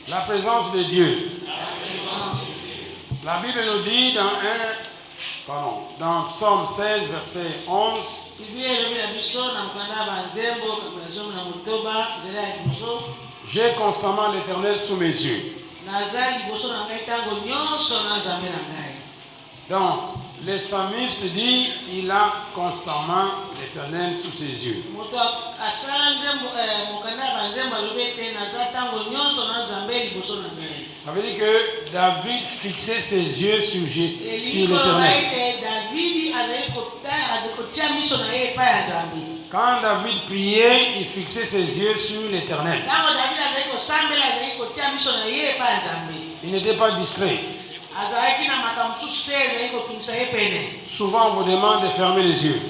La présence de Dieu. La Bible nous dit dans Psaume 16, verset 11, j'ai constamment l'Éternel sous mes yeux. Donc, le psalmiste dit, il a constamment l'Éternel sous ses yeux. Ça veut dire que David fixait ses yeux sur l'Éternel. Quand David priait, il fixait ses yeux sur l'Éternel. Il n'était pas distrait. Souvent on vous demande de fermer les yeux,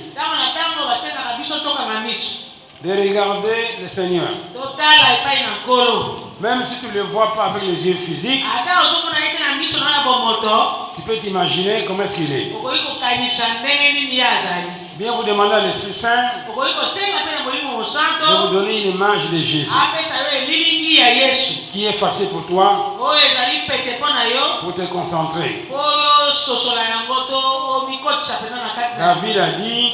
de regarder le Seigneur. Même si tu ne le vois pas avec les yeux physiques, tu peux t'imaginer comment est-ce qu'il est. Bien vous demander à l'Esprit Saint de vous donner une image de Jésus qui est facile pour toi pour te concentrer. David a dit,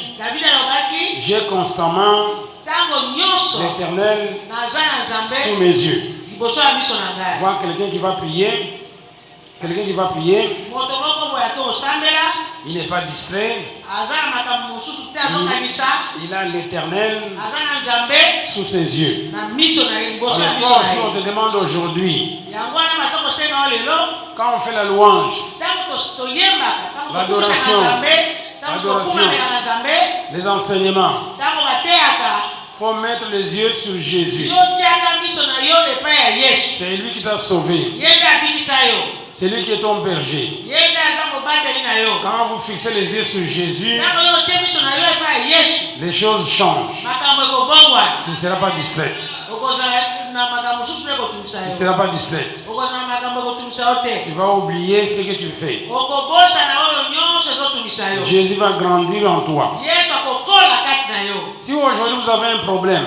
j'ai constamment l'Éternel sous mes yeux. Voir quelqu'un qui va prier, il n'est pas distrait. Il a l'Éternel sous ses yeux. Alors toi aussi on te demande aujourd'hui, quand on fait la louange, l'adoration, les enseignements, il faut mettre les yeux sur Jésus. C'est lui qui t'a sauvé. C'est lui qui est ton berger. Quand vous fixez les yeux sur Jésus, les choses changent. Tu ne seras pas distraite. Tu ne seras pas distraite. Tu vas oublier ce que tu fais. Jésus va grandir en toi. Si aujourd'hui vous avez un problème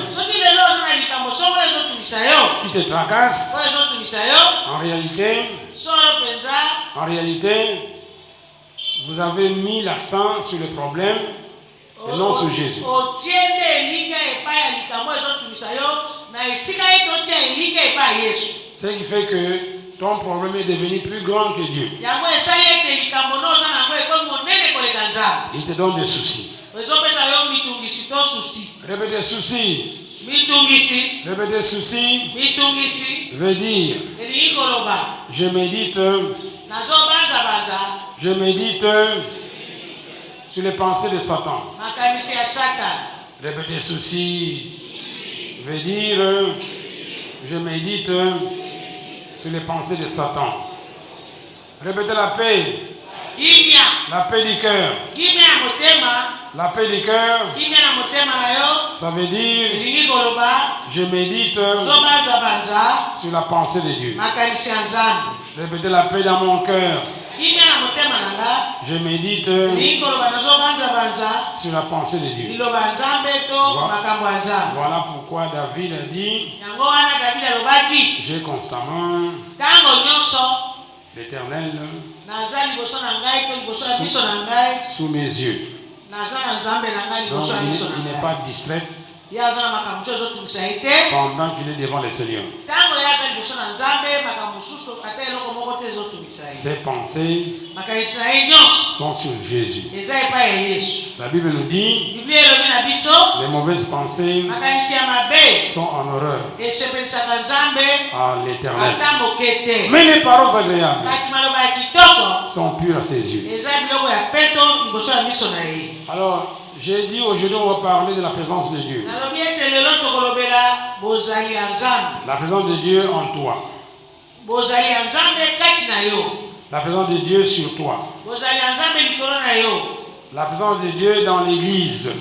qui te tracasse, en réalité, vous avez mis l'accent sur le problème et non sur Jésus. Ce qui fait que ton problème est devenu plus grand que Dieu. Il te donne des soucis. Répétez soucis. Répétez soucis veut dire je médite sur les pensées de Satan. Répétez soucis veut dire je médite sur les pensées de Satan. Répétez la paix. La paix du cœur. La paix du cœur, ça veut dire je médite sur la pensée de Dieu. Répétez la paix dans mon cœur. Je médite sur la pensée de Dieu. Voilà pourquoi David a dit, j'ai constamment l'Éternel sous mes yeux. Donc il n'est pas distrait pendant qu'il est devant le Seigneur. Ses pensées sont sur Jésus. La Bible nous dit, les mauvaises pensées sont en horreur à l'Éternel, mais les paroles agréables sont pures à ses yeux. Alors, j'ai dit aujourd'hui on va parler de la présence de Dieu. La présence de Dieu en toi. La présence de Dieu sur toi. La présence de Dieu dans l'église.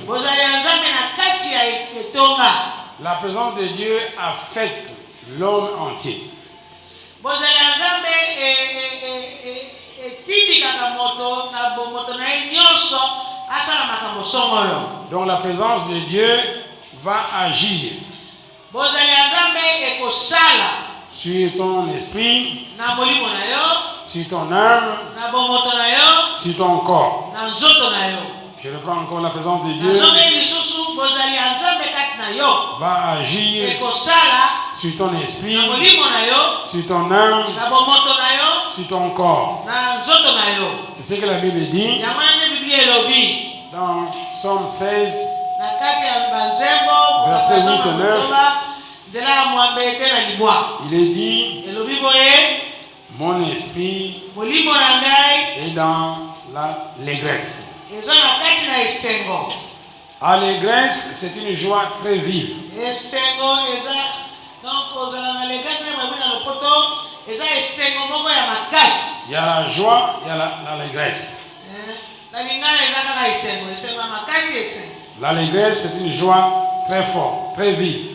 La présence de Dieu affecte l'homme entier. Donc la présence de Dieu va agir sur ton esprit, sur ton âme, sur ton corps. Je reprends encore la présence de Dieu. Va agir sur ton esprit, sur ton âme, sur ton corps. C'est ce que la Bible dit dans Somme 16, verset 8 et 9. Il est dit, mon esprit est dans l'allégresse. Allégresse, c'est une joie très vive. Il y a la joie, il y a l'allégresse. L'allégresse, c'est une joie très forte, très vive,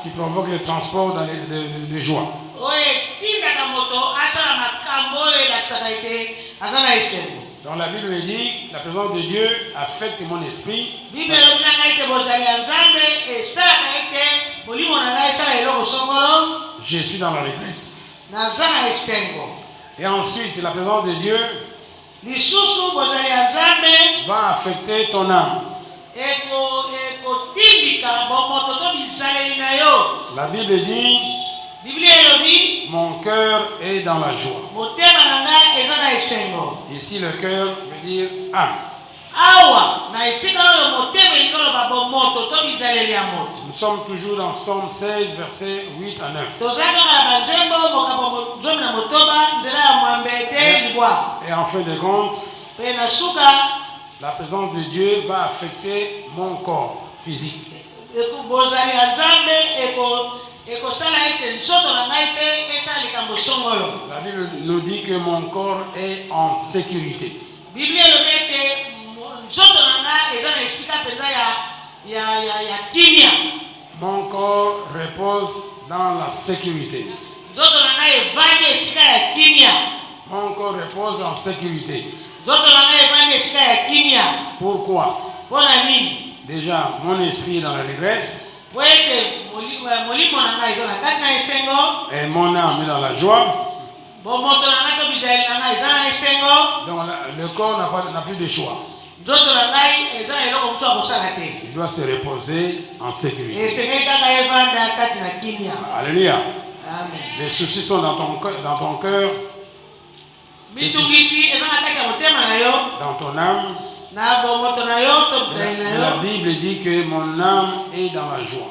qui provoque le transport de joie. Donc la Bible dit, la présence de Dieu affecte mon esprit. Je suis dans l'allégresse. Et ensuite, la présence de Dieu va affecter ton âme. La Bible dit, mon cœur est dans la joie. Ici, le cœur veut dire âme. Nous sommes toujours dans Somme 16, versets 8 à 9. Et en fin de compte, la présence de Dieu va affecter mon corps physique. La Bible nous dit que mon corps est en sécurité. Mon corps repose dans la sécurité. Mon corps repose en sécurité. Pourquoi? Déjà, mon esprit est dans l'allégresse. Et mon âme est dans la joie. Donc le corps n'a plus de choix. Il doit se reposer en sécurité. Alléluia. Amen. Les soucis sont dans ton cœur. Dans ton âme. La Bible dit que mon âme est dans la joie.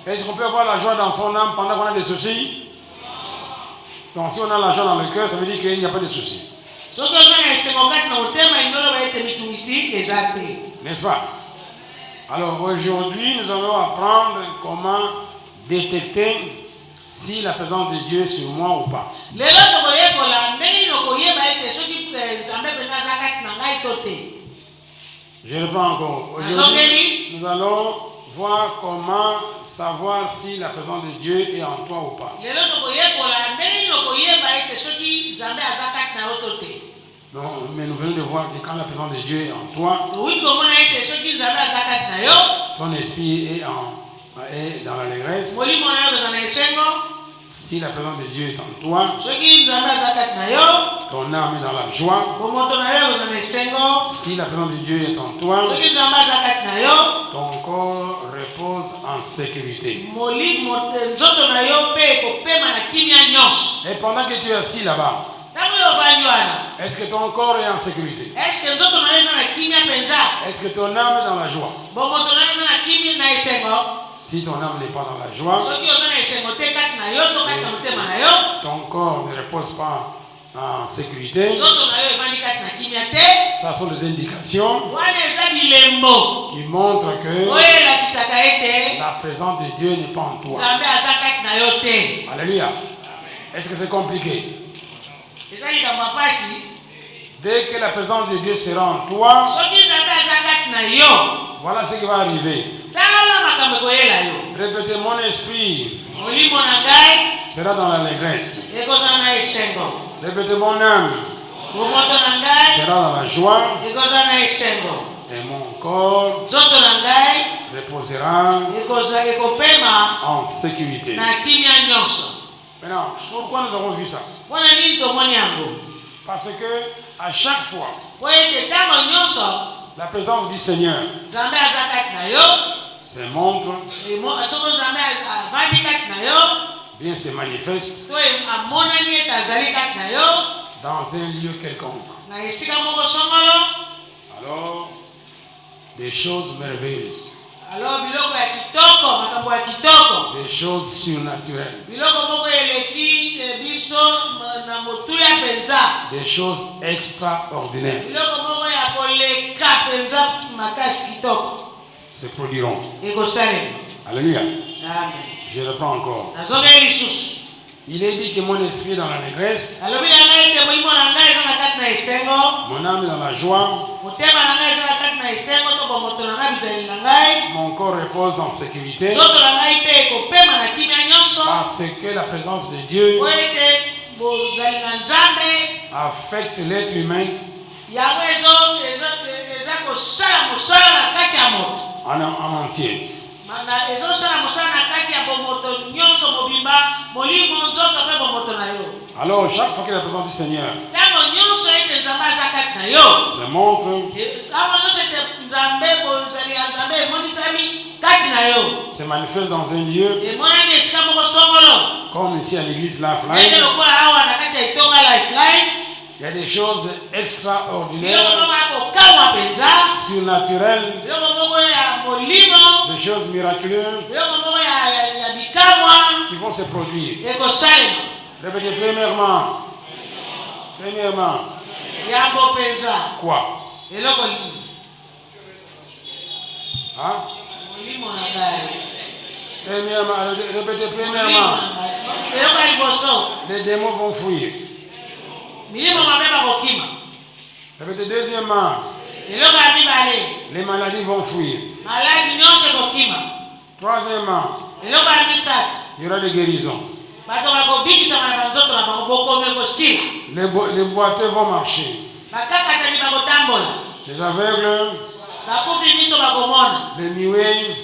Est-ce qu'on peut avoir la joie dans son âme pendant qu'on a des soucis? Donc si on a la joie dans le cœur, ça veut dire qu'il n'y a pas de soucis. N'est-ce pas? Alors aujourd'hui, nous allons apprendre comment détecter si la présence de Dieu est sur moi ou pas. Je reprends encore. Aujourd'hui, nous allons voir comment savoir si la présence de Dieu est en toi ou pas. Non, mais nous venons de voir que quand la présence de Dieu est en toi, ton esprit est dans l'allégresse. Si la présence de Dieu est en toi, ton âme est dans la joie. Si la présence de Dieu est en toi, ton corps repose en sécurité. Et pendant que tu es assis là-bas, est-ce que ton corps est en sécurité? Est-ce que ton âme est dans la joie? Si ton âme n'est pas dans la joie, ton corps ne repose pas en sécurité, ça sont des indications qui montrent que la présence de Dieu n'est pas en toi. Alléluia. Est-ce que c'est compliqué? Dès que la présence de Dieu sera en toi, voilà ce qui va arriver. Répétez, mon esprit sera dans l'allégresse. Répétez, mon âme sera dans la joie. Et mon corps reposera en sécurité. Maintenant, pourquoi nous avons vu ça? Parce que à chaque fois, la présence du Seigneur se montre, bien se manifeste dans un lieu quelconque. Alors, des choses merveilleuses. Des choses surnaturelles. Des choses extraordinaires se produiront. Alléluia. Je reprends encore. Il est dit que mon esprit est dans la négresse, mon âme est dans la joie, mon corps repose en sécurité, parce que la présence de Dieu affecte l'être humain en entier. Alors, chaque fois que la présence du Seigneur se montre, se manifeste dans un lieu, comme ici à l'église Lifeline, il y a des choses extraordinaires, surnaturelles, des choses miraculeuses qui vont se produire. Répétez, premièrement. Quoi? Hein? Premièrement, répétez, premièrement. Les démons vont fuir. Répétez, deuxièmement. Les maladies vont fuir. Troisièmement, il y aura des guérisons. Les boiteux vont marcher. Les aveugles, les muets,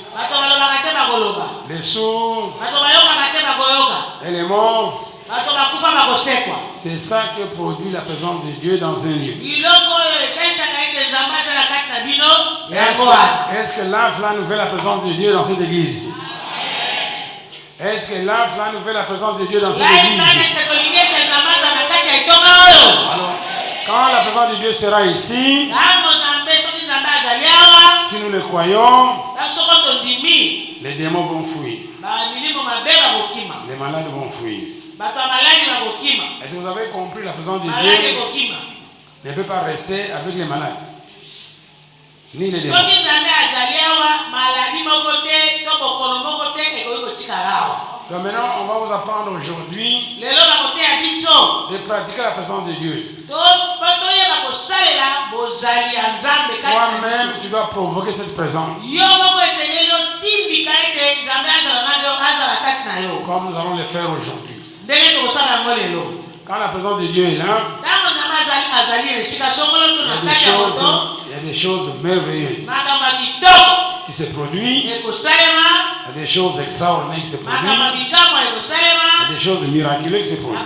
les sourds et les morts. C'est ça que produit la présence de Dieu dans un lieu. Est-ce que là nous fait la présence de Dieu dans cette église ici? Est-ce que là nous fait la présence de Dieu dans cette église ici? Alors, quand la présence de Dieu sera ici, si nous le croyons, les démons vont fuir. Les malades vont fuir. Est-ce que vous avez compris? La présence de Dieu ne peut pas rester avec les malades, ni les démons. Donc maintenant, on va vous apprendre aujourd'hui de pratiquer la présence de Dieu. Toi-même, tu dois provoquer cette présence. Comme nous allons le faire aujourd'hui. Quand la présence de Dieu est là, il y a des choses merveilleuses qui se produisent. Il y a des choses extraordinaires qui se produisent. Il y a des choses miraculeuses qui se produisent.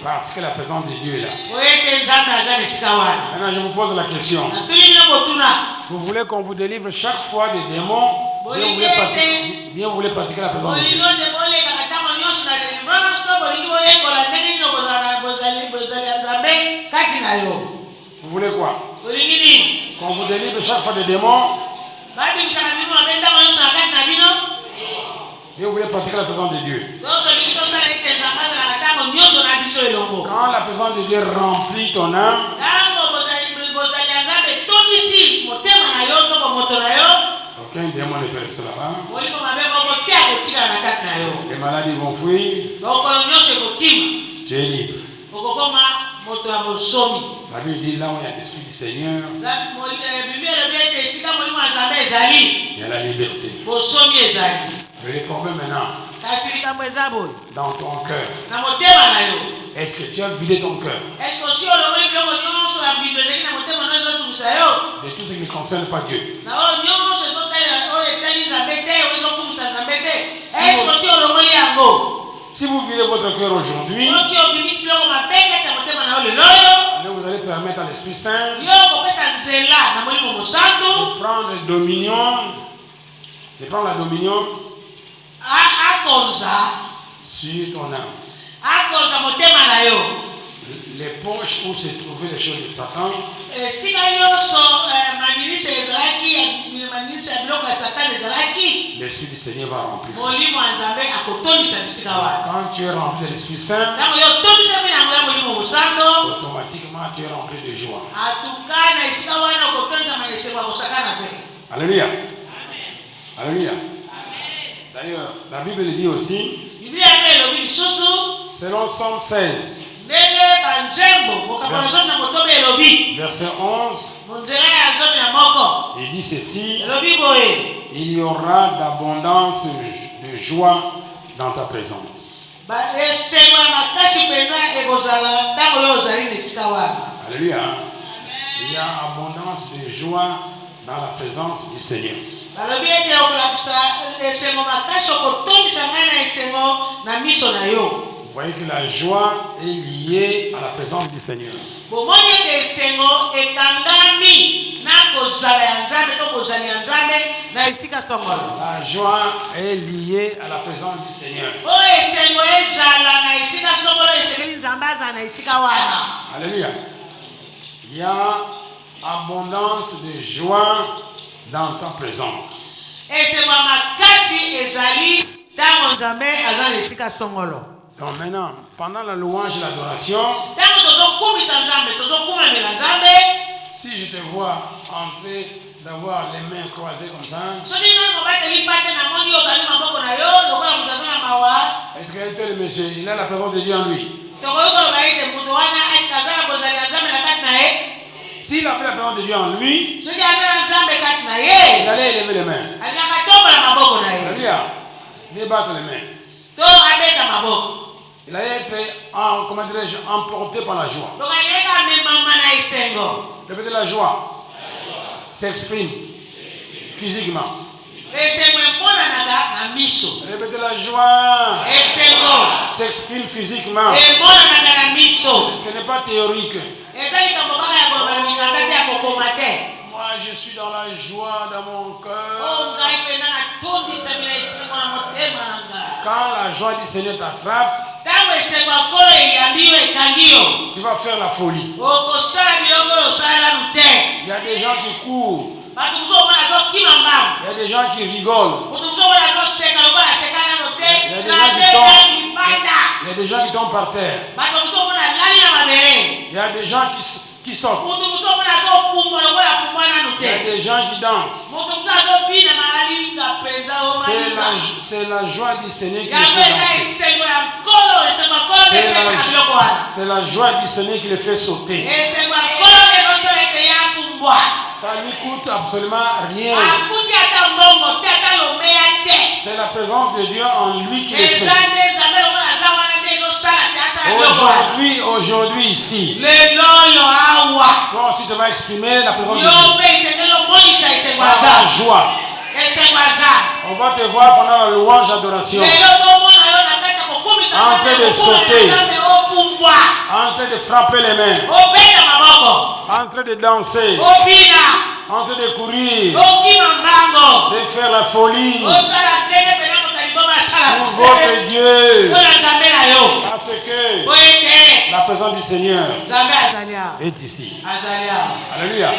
Parce que la présence de Dieu est là. Maintenant, je vous pose la question. Vous voulez qu'on vous délivre chaque fois des démons? Bien vous voulez pratiquer la présence de Dieu? Vous voulez quoi? Qu'on vous délivre chaque fois des démons? Bien vous voulez pratiquer la présence de Dieu? Quand la présence de Dieu remplit ton âme, aucun démon ne peut rester là-bas. Les maladies vont fuir. Tu es libre. La Bible dit là où il y a l'Esprit du Seigneur, il y a la liberté. Le problème maintenant, dans ton cœur. Est-ce que tu as vidé ton cœur de tout ce qui ne concerne pas Dieu? Si vous videz votre cœur aujourd'hui, vous allez permettre à l'Esprit Saint de prendre la dominion sur ton âme. Les poches où se trouvaient les choses de Satan, l'Esprit du Seigneur va remplir. Quand tu es rempli de l'Esprit Saint, automatiquement tu es rempli de joie. Alléluia. Alléluia. D'ailleurs, la Bible dit aussi, selon Somme 16, verset 11, il dit ceci: il y aura d'abondance de joie dans ta présence. Alléluia. Il y a abondance de joie dans la présence du Seigneur. Vous voyez que la joie est liée à la présence du Seigneur. La joie est liée à la présence du Seigneur. Alléluia. Il y a abondance de joie dans ta présence. Donc maintenant, pendant la louange et l'adoration, si je te vois entrer d'avoir les mains croisées comme ça, est-ce que le monsieur, il a la présence de Dieu en lui? S'il a fait la présence de Dieu en lui, il allait élever les mains. Alléluia. Débattre les mains. Il allait être emporté par la joie. Répétez, la joie s'exprime physiquement. Répétez, la joie s'exprime physiquement. Ce n'est pas théorique. Moi, je suis dans la joie dans mon cœur. Quand la joie du Seigneur t'attrape, tu vas faire la folie. Il y a des gens qui courent. Il y a des gens qui rigolent. Il y a des gens qui tombent par terre. Il y a des gens qui sautent. Il y a des gens qui dansent. C'est la joie du Seigneur qui les fait danser. C'est la joie du Seigneur qui les fait sauter. Ça ne lui coûte absolument rien. C'est la présence de Dieu en lui qui le fait. Aujourd'hui ici, toi aussi tu vas exprimer la présence de Dieu. Par la joie. On va te voir pendant la louange adoration, en train de sauter, en train de frapper les mains, en train de danser, en train de courir, de faire la folie pour votre Dieu, parce que la présence du Seigneur est ici. Alléluia.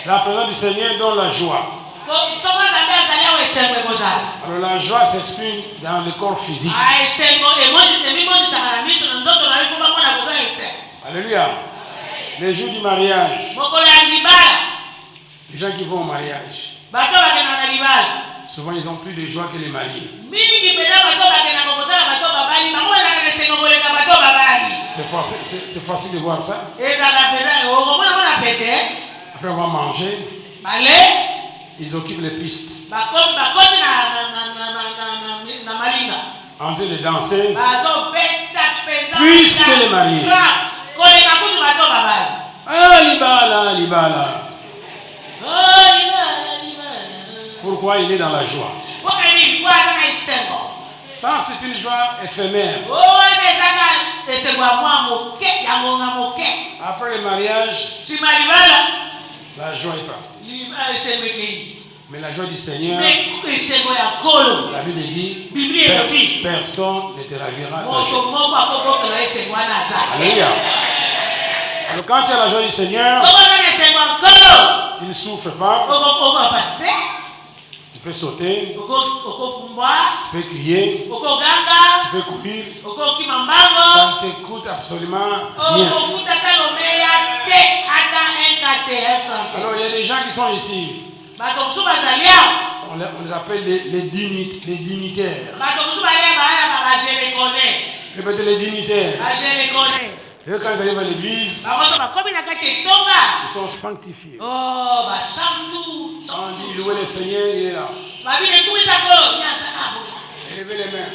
La présence du Seigneur donne la joie. Alors la joie s'exprime dans le corps physique. Alléluia. Les jours du mariage, les gens qui vont au mariage, souvent ils ont plus de joie que les mariés. C'est facile de voir ça. Après avoir mangé, ils occupent les pistes. en train de danser, plus que les mariés. Ah, libala. Pourquoi il est dans la joie? Ça, c'est une joie éphémère. Après le mariage, la joie est partie. Mais la joie du Seigneur, la Bible dit, personne ne te ravira ta joie. Alléluia. Alors quand tu as la joie du Seigneur, tu ne souffres pas. Tu peux sauter, tu peux crier, tu peux courir. Ça ne te coûte absolument rien. Alors il y a des gens qui sont ici. On les appelle les dignitaires. Répétez, les dignitaires. Et quand ils arrivent à l'église, ils sont sanctifiés. On dit louer le Seigneur, il est là. Élevez les mains.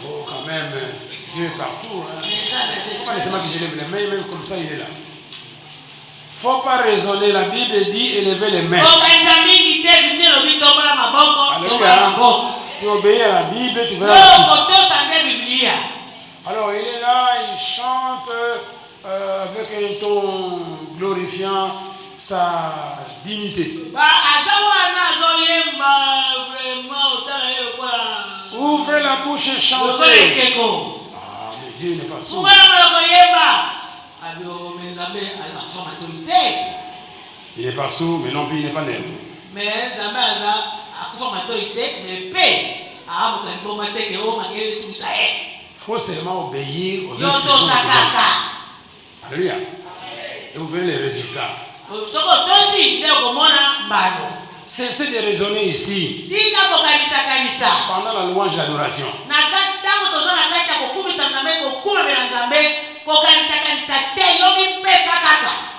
Oh, quand même, Dieu est partout. Pourquoi laissez-moi que j'élève les mains, même comme ça, il est là. Il ne faut pas raisonner, la Bible dit élever les mains. Alléluia. Tu obéis à la Bible, tu verras aussi. Alors il est là, il chante avec un ton glorifiant sa dignité. Ouvrez la bouche et chantez. Ah, mais Dieu n'est pas sourd. Il n'est pas sourd, mais non plus il n'est pas nerveux. Il faut seulement obéir aux instructions. Alléluia. Et vous verrez les résultats. Cessez de raisonner ici pendant la louange et l'adoration.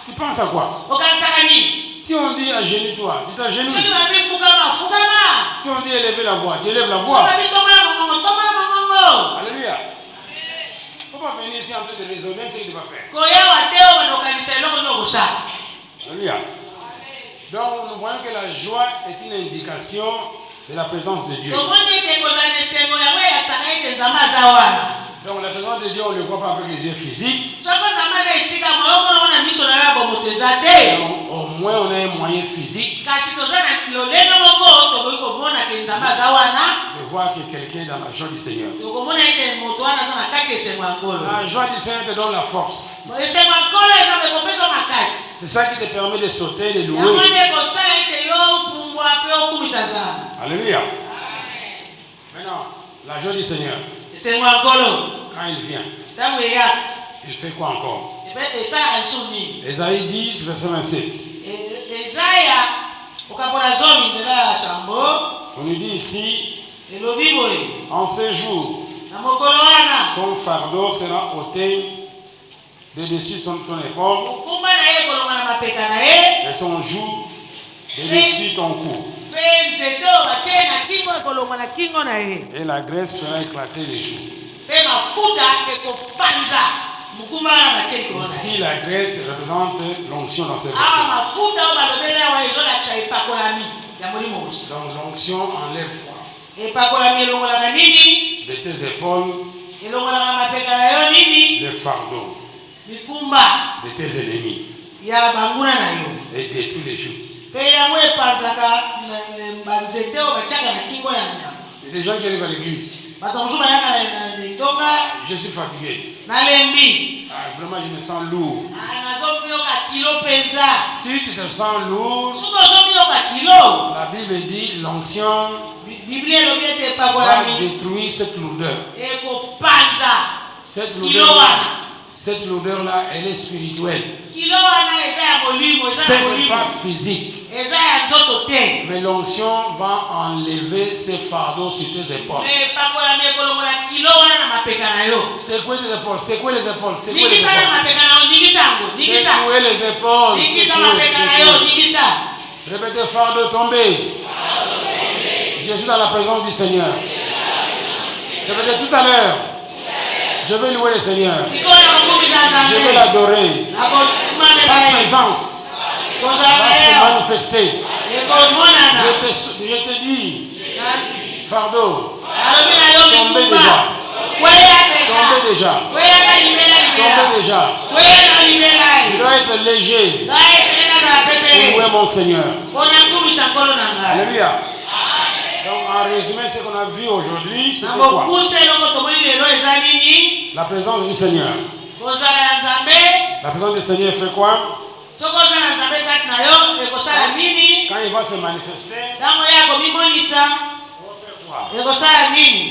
Tu penses à quoi? Si on dit agenouille-toi, tu t'agenouilles. Si on dit élever la voix, tu élèves la voix. Alléluia. Il ne faut pas venir ici en train de raisonner ce qu'il va faire. Alléluia. Donc nous voyons que la joie est une indication de la présence de Dieu. Donc la présence de Dieu, on ne le voit pas avec les yeux physiques. Au moins on a un moyen physique de voir que quelqu'un est dans la joie du Seigneur. La joie du Seigneur te donne la force. C'est ça qui te permet de sauter, de louer. Alléluia. Maintenant, la joie du Seigneur. Quand il vient, il fait quoi encore? Ésaïe 10, verset 27. On nous dit ici, en ces jours, son fardeau sera ôté de dessus ton épaule et son joug de dessus ton cou. Et la graisse fera éclater les joues. Ici, la graisse représente l'onction dans ce verset. Donc l'onction enlève quoi? De tes épaules, le fardeau de tes ennemis et détruit les joues. Il y a des gens qui arrivent à l'église. Je suis fatigué. Vraiment, je me sens lourd. Si tu te sens lourd, la Bible dit l'onction va détruire cette lourdeur. Cette lourdeur-là, elle est spirituelle. Ce n'est pas physique. Mais l'onction va enlever ces fardeaux sur tes épaules. Secouez les épaules, secouez les épaules, secouez les épaules. Secouez les épaules. Répétez, fardeau tombé. Je suis dans la présence du Seigneur. Répétez tout à l'heure. Je vais louer le Seigneur. Je vais l'adorer. Sa présence va se manifester. Je te dis, fardeau, tombez déjà. Tombez déjà. Tombez déjà. Je dois être léger pour louer mon Seigneur. Alléluia. Donc en résumé, ce qu'on a vu aujourd'hui, c'est quoi? La présence du Seigneur. La présence du Seigneur fait quoi? Quand il va se manifester,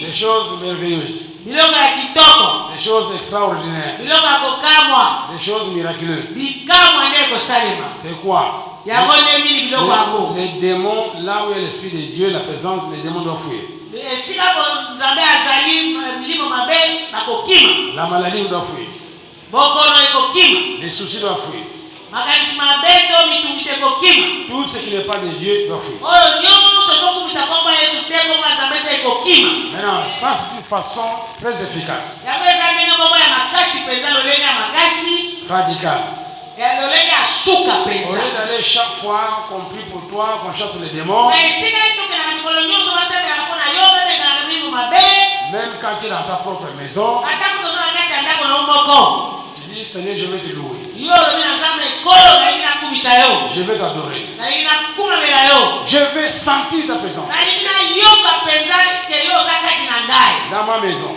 des choses merveilleuses, des choses extraordinaires, des choses miraculeuses. C'est quoi? Les démons, là où il y a l'Esprit de Dieu, la présence, les démons doivent fuir. La maladie doit fuir. Les soucis doivent fuir. Tout ce qui n'est pas de Dieu doit fuir. Maintenant, ça c'est une façon très efficace, radicale. Au lieu d'aller chaque fois qu'on prie pour toi, qu'on chasse les démons, même quand tu es dans ta propre maison, tu dis Seigneur, je vais te louer. Je vais t'adorer. Je vais sentir ta présence dans ma maison.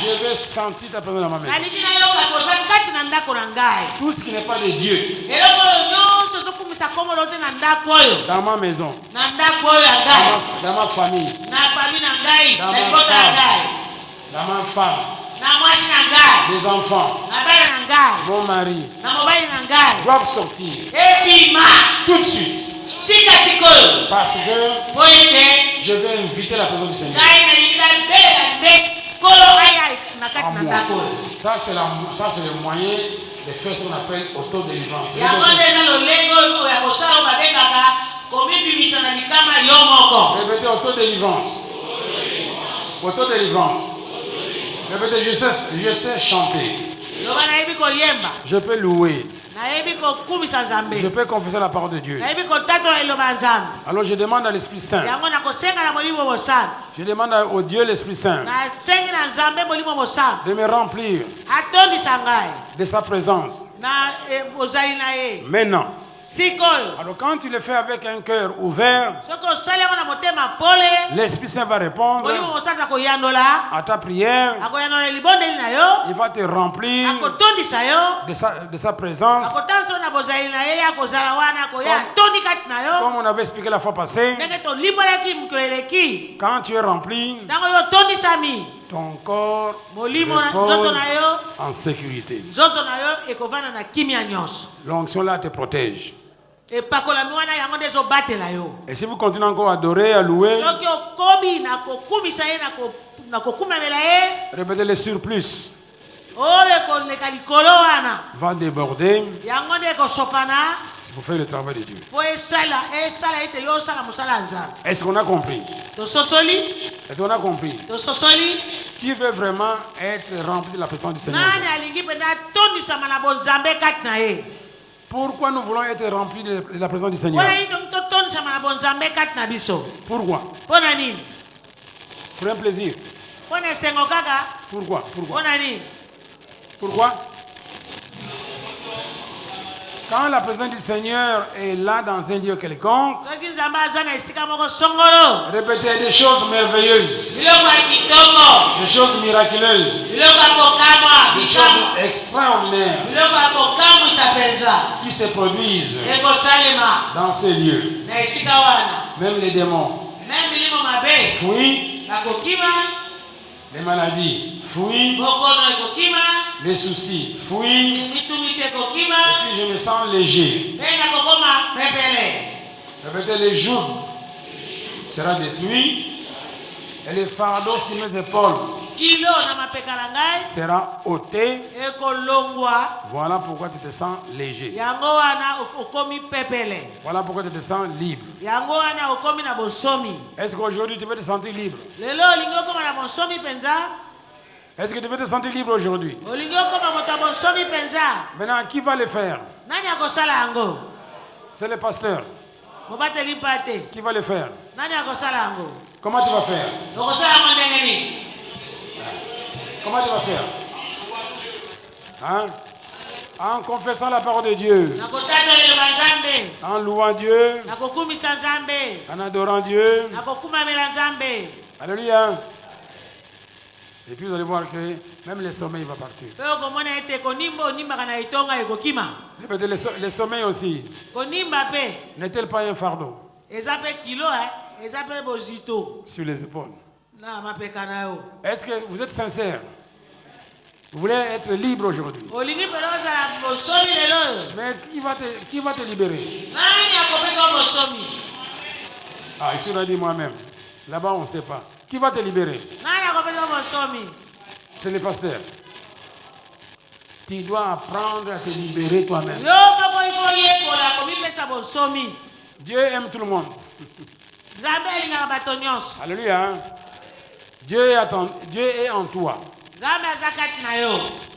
Je vais sentir ta présence dans ma maison. Tout ce qui n'est pas de Dieu dans ma maison, dans ma famille, dans ma femme, les enfants, mon mari doivent sortir tout de suite. Parce que je vais inviter la présence du Seigneur en moi. Ça c'est le moyen de faire ce qu'on appelle autodélivrance. Répétez autodélivrance. Autodélivrance. Répétez, je sais chanter. Je peux louer. Je peux confesser la parole de Dieu. Alors je demande à l'Esprit Saint. Je demande au Dieu l'Esprit Saint de me remplir de sa présence. Maintenant. Alors quand tu le fais avec un cœur ouvert, l'Esprit Saint va répondre à ta prière. Il va te remplir de sa présence. Comme on avait expliqué la fois passée, quand tu es rempli, ton corps repose en sécurité. L'onction là te protège. Et si vous continuez encore à adorer, à louer, répétez le surplus va déborder. C'est pour faire le travail de Dieu. Est-ce qu'on a compris? Est-ce qu'on a compris? Qui veut vraiment être rempli de la présence du Seigneur? Pourquoi nous voulons être remplis de la présence du Seigneur? Pourquoi? Pour un plaisir. Pourquoi? Pourquoi? Quand la présence du Seigneur est là dans un lieu quelconque, répétez des choses merveilleuses, des choses miraculeuses, des choses extraordinaires qui se produisent dans ces lieux. Même les démons fuient, les maladies fuient, les soucis fuient, et puis je me sens léger. Répétez, les jougs sera détruit et les fardeaux sur mes épaules sera ôté. Voilà pourquoi tu te sens léger. Voilà pourquoi tu te sens libre. Est-ce qu'aujourd'hui tu veux te sentir libre? Est-ce que tu veux te sentir libre aujourd'hui? Maintenant, qui va le faire? C'est le pasteur. Qui va le faire? Comment tu vas faire? Comment tu vas faire? Hein? En confessant la parole de Dieu, en louant Dieu, en adorant Dieu. Alléluia. Et puis vous allez voir que même le sommeil va partir. Le sommeil aussi n'est-il pas un fardeau sur les épaules? Est-ce que vous êtes sincère? Vous voulez être libre aujourd'hui? Mais qui va te libérer? Ah, ici on a dit moi-même. Là-bas on ne sait pas. Qui va te libérer? C'est le pasteur. Tu dois apprendre à te libérer toi-même. Dieu aime tout le monde. Alléluia. Dieu est en toi.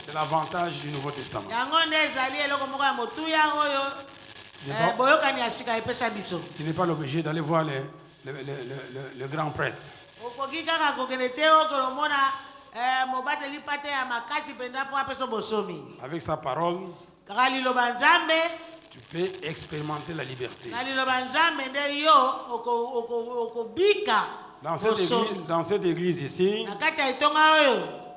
C'est l'avantage du Nouveau Testament. Tu n'es pas obligé d'aller voir le grand prêtre. Avec sa parole, tu peux expérimenter la liberté. Dans cette église ici,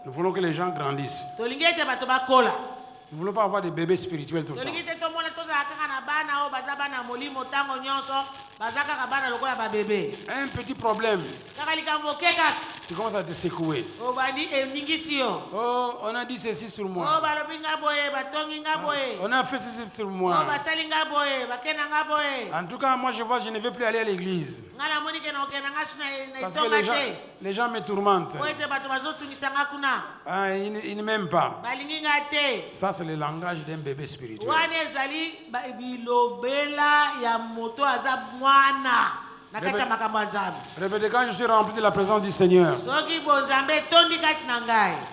nous voulons que les gens grandissent. Nous ne voulons pas avoir des bébés spirituels tout le temps. Un petit problème, tu commences à te secouer. Oh, on a dit ceci sur moi. On a fait ceci sur moi. En tout cas, moi je vois, je ne vais plus aller à l'église. Parce que les gens me tourmentent. Ah, ils ne m'aiment pas. Ça, c'est le langage d'un bébé spirituel. Répétez, quand je suis rempli de la présence du Seigneur,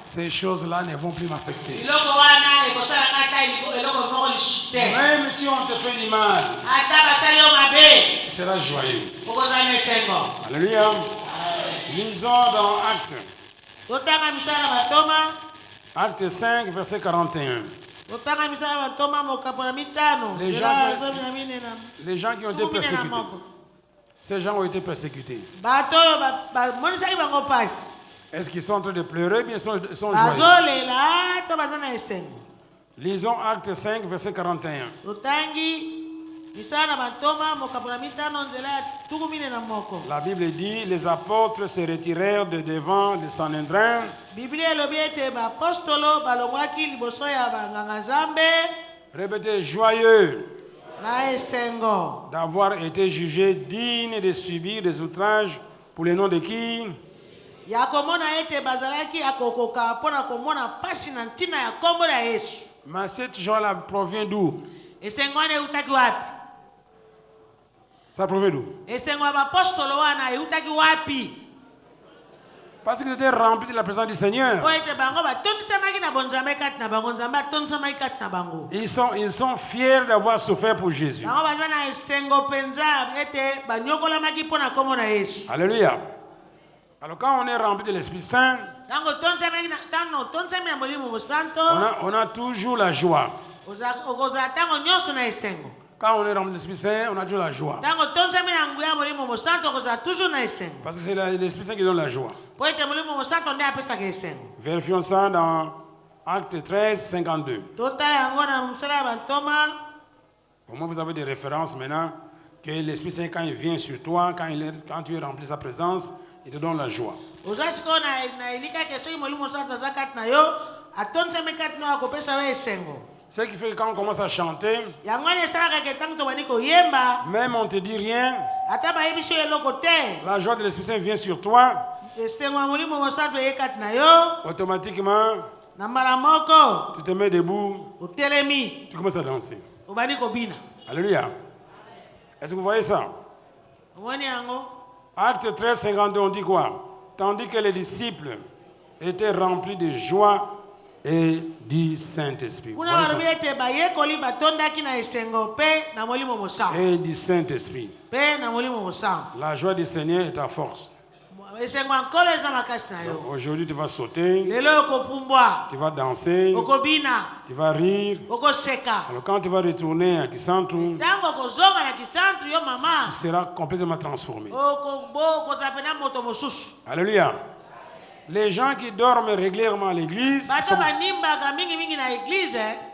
ces choses-là ne vont plus m'affecter. Même si on te fait du mal, tu seras joyeux. Alléluia. Lisons dans Acte 5, verset 41. Les gens qui ont été persécutés. Ces gens ont été persécutés. Est-ce qu'ils sont en train de pleurer ou bien ils sont joyeux? Lisons Acte 5, verset 41. La Bible dit, les apôtres se retirèrent de devant le Sanhédrin. Répétez, joyeux d'avoir été jugé digne de subir des outrages pour le nom de qui? Mais cette joie-là provient d'où? Ça provient d'où? Parce qu'ils étaient remplis de la présence du Seigneur. Ils sont fiers d'avoir souffert pour Jésus. Alléluia. Alors quand on est rempli de l'Esprit Saint, on a toujours la joie. Quand on est rempli de l'Esprit Saint, on a toujours la joie. Parce que c'est l'Esprit Saint qui donne la joie. Vérifions ça dans Acte 13, 52. Au moins vous avez des références maintenant que l'Esprit Saint, quand il vient sur toi, quand tu es rempli de sa présence, il te donne la joie. Ce qui fait que quand on commence à chanter, même on ne te dit rien, la joie de l'Esprit Saint vient sur toi. automatiquement, tu te mets debout, tu commences à danser. Alléluia. Est-ce que vous voyez ça? Acte 13, 52, on dit quoi? Tandis que les disciples étaient remplis de joie et du Saint-Esprit. Et du Saint-Esprit. La joie du Seigneur est ta force. Aujourd'hui, tu vas sauter, tu vas danser, tu vas rire. Alors, quand tu vas retourner à Kisantu, tu seras complètement transformé. Alléluia. Les gens qui dorment régulièrement à l'église,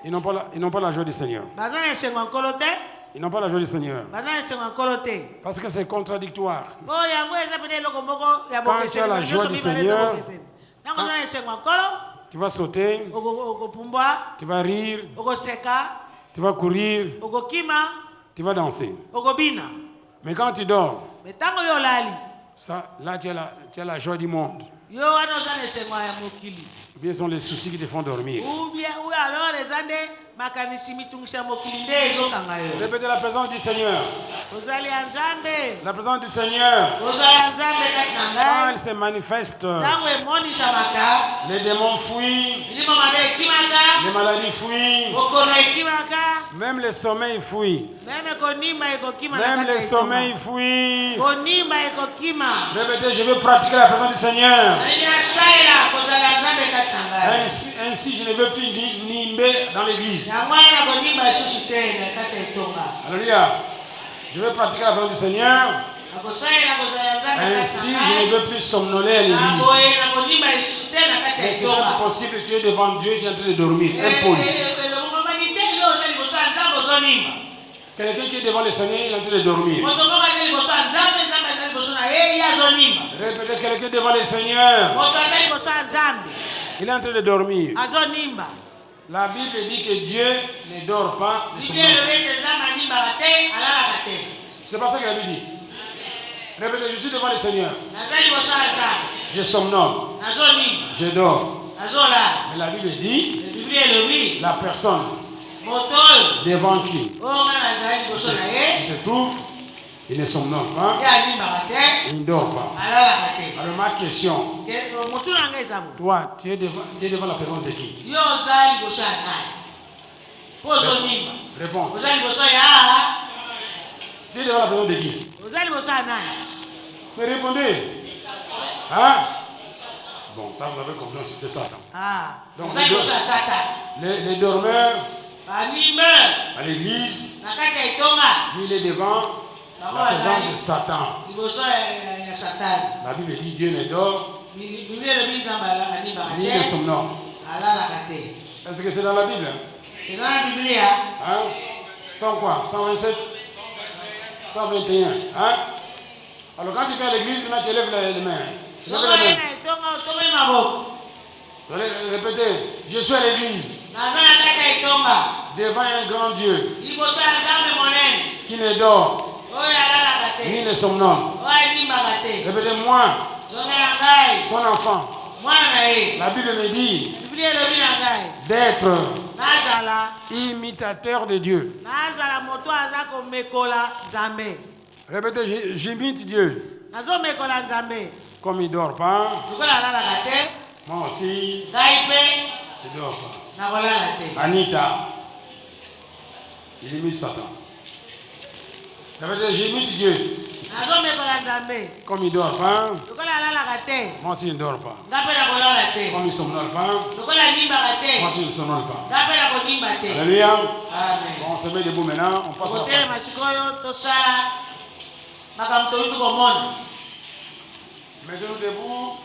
ils n'ont pas la joie du Seigneur. Ils n'ont pas la joie du Seigneur. Parce que c'est contradictoire. Quand tu as la joie du Seigneur, tu vas sauter, tu vas rire, tu vas courir, tu vas danser. Mais quand tu dors, ça, là tu as la joie du monde. Ou bien ce sont les soucis qui te font dormir. Répétez la présence du Seigneur. La présence du Seigneur. Quand elle se manifeste, les démons fuient, les maladies fuient, même le sommeil fuit. Même le sommeil fuit. Répétez, je veux pratiquer la présence du Seigneur. Ainsi je ne veux plus nimber dans l'église. Alléluia. Je veux pratiquer la présence du Seigneur. Ainsi je ne veux plus somnoler à l'église. Mais c'est pas possible, tu es devant Dieu, tu es en train de dormir. Impoli. Quelqu'un qui est devant le Seigneur, il est en train de dormir. Répétez, quelqu'un devant le Seigneur, il est en train de dormir. La Bible dit que Dieu ne dort pas, ne somnole pas. C'est pas ça que la Bible dit. Répétez, je suis devant le Seigneur. Je somnole. Je dors. Mais la Bible dit, la personne devant qui tu te trouves, il ne somnole pas, il ne dort pas. Alors ma question, toi, tu es devant la présence de qui? Réponse. Tu es devant la présence de qui? Mais répondez. Hein? Bon, ça vous avez compris, c'était Satan. Donc les dormeurs à l'église, lui il est devant la présence de Satan. La Bible dit Dieu ne dort, ni ne somnole. Est-ce que c'est dans la Bible? Hein? 100 quoi? 127? 121? Hein? Alors quand tu fais à l'église, tu lèves les mains. Répétez, je suis à l'église devant un grand Dieu qui ne dort ni ne somnole. Répétez, moi, son enfant. La Bible me dit d'être imitateur de Dieu. Répétez, j'imite Dieu. Comme il ne dort pas, moi aussi, je ne dors pas. Anita, il imite Satan. Répétez, j'imite Dieu. Comme il ne dort pas, moi aussi je ne dors pas. Comme il ne somnole pas, moi aussi je ne somnole pas. Alléluia. Bon, on se met debout maintenant, on passe à la mettez-nous debout.